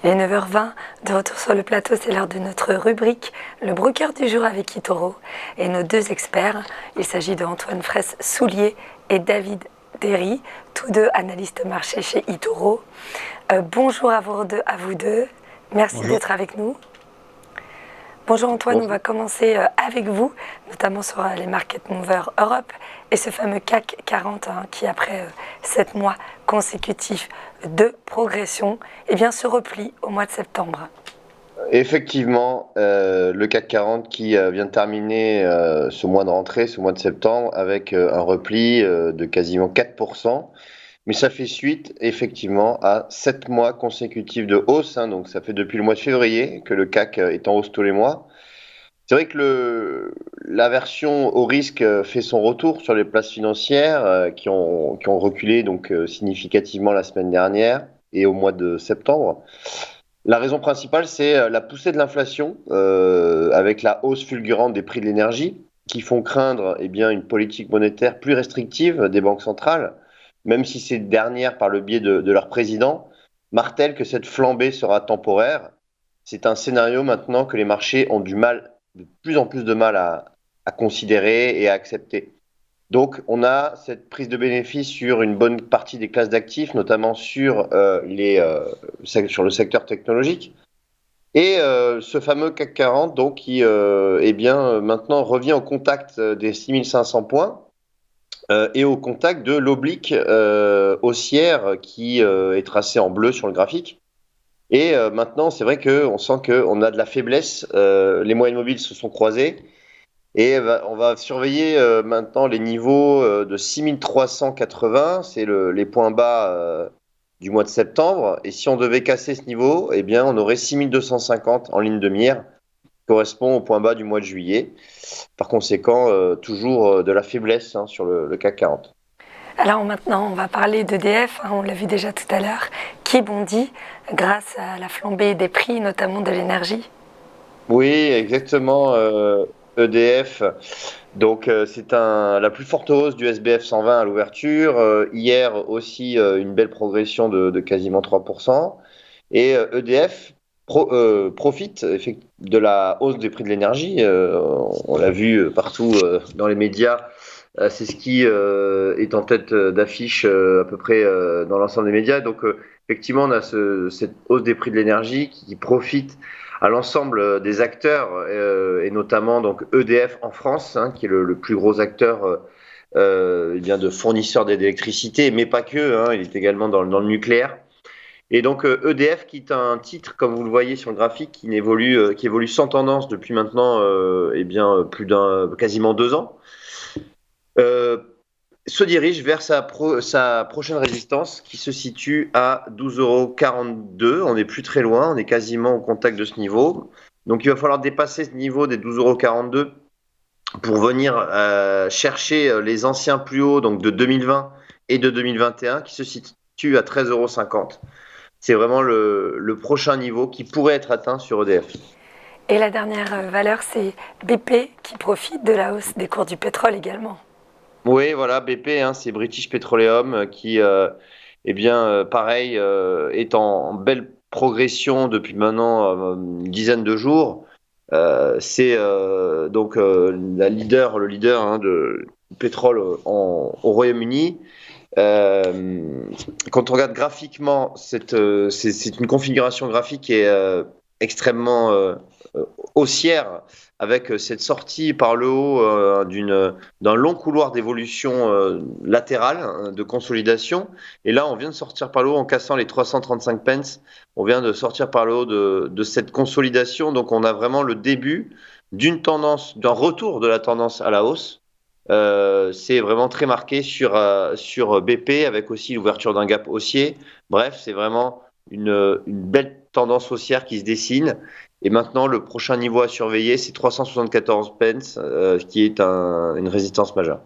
Il est 9h20, de retour sur le plateau, c'est l'heure de notre rubrique, le broker du jour avec eToro. Et nos deux experts, il s'agit de Antoine Fraisse-Soulier et David Derry, tous deux analystes marché chez eToro. Bonjour à vous deux, merci d'être avec nous. Bonjour Antoine, on va commencer avec vous, notamment sur les Market Movers Europe et ce fameux CAC 40 qui, après 7 mois consécutifs de progression, se replie au mois de septembre. Effectivement, le CAC 40 qui vient de terminer ce mois de rentrée, ce mois de septembre, avec un repli de quasiment 4%. Mais ça fait suite, effectivement, à 7 mois consécutifs de hausse. Donc ça fait depuis le mois de février que le CAC est en hausse tous les mois. C'est vrai que l'aversion au risque fait son retour sur les places financières qui ont reculé donc significativement la semaine dernière et au mois de septembre. La raison principale, c'est la poussée de l'inflation avec la hausse fulgurante des prix de l'énergie qui font craindre une politique monétaire plus restrictive des banques centrales, même si ces dernières, par le biais de leur président, martèlent que cette flambée sera temporaire. C'est un scénario maintenant que les marchés ont de plus en plus de mal à considérer et à accepter. Donc, on a cette prise de bénéfice sur une bonne partie des classes d'actifs, notamment sur le secteur technologique. Et ce fameux CAC 40, donc, qui maintenant revient au contact des 6500 points et au contact de l'oblique haussière qui est tracée en bleu sur le graphique. Et maintenant, c'est vrai qu'on sent qu'on a de la faiblesse. Les moyennes mobiles se sont croisées. Et on va surveiller maintenant les niveaux de 6380. C'est les points bas du mois de septembre. Et si on devait casser ce niveau, on aurait 6250 en ligne de mire, qui correspond au point bas du mois de juillet. Par conséquent, toujours de la faiblesse sur le CAC 40. Alors maintenant, on va parler d'EDF, on l'a vu déjà tout à l'heure, qui bondit grâce à la flambée des prix, notamment de l'énergie. Oui, exactement. EDF, donc c'est la plus forte hausse du SBF 120 à l'ouverture. Hier aussi, une belle progression de quasiment 3%. Et EDF profite de la hausse des prix de l'énergie. On l'a vu partout dans les médias. C'est ce qui est en tête d'affiche à peu près dans l'ensemble des médias. Donc effectivement, on a cette hausse des prix de l'énergie qui profite à l'ensemble des acteurs et notamment donc EDF en France, qui est le plus gros acteur de fournisseur d'électricité, mais pas que. Il est également dans le nucléaire. Et donc EDF qui est un titre, comme vous le voyez sur le graphique, qui évolue sans tendance depuis maintenant quasiment 2 ans. Se dirige vers sa prochaine résistance qui se situe à 12,42 €. On n'est plus très loin, on est quasiment au contact de ce niveau. Donc il va falloir dépasser ce niveau des 12,42 € pour venir chercher les anciens plus hauts donc de 2020 et de 2021 qui se situent à 13,50 €. C'est vraiment le prochain niveau qui pourrait être atteint sur EDF. Et la dernière valeur, c'est BP qui profite de la hausse des cours du pétrole également. Oui, voilà, BP, c'est British Petroleum qui, pareil, est en belle progression depuis maintenant une dizaine de jours. C'est donc le leader de pétrole au Royaume-Uni. Quand on regarde graphiquement, c'est une configuration graphique qui est extrêmement haussière, avec cette sortie par le haut d'un long couloir d'évolution latérale, de consolidation. Et là, on vient de sortir par le haut en cassant les 335 pence. On vient de sortir par le haut de cette consolidation. Donc, on a vraiment le début d'un retour de la tendance à la hausse. C'est vraiment très marqué sur BP, avec aussi l'ouverture d'un gap haussier. Bref, c'est vraiment une belle tendance haussière qui se dessine. Et maintenant, le prochain niveau à surveiller, c'est 374 pence, qui est une résistance majeure.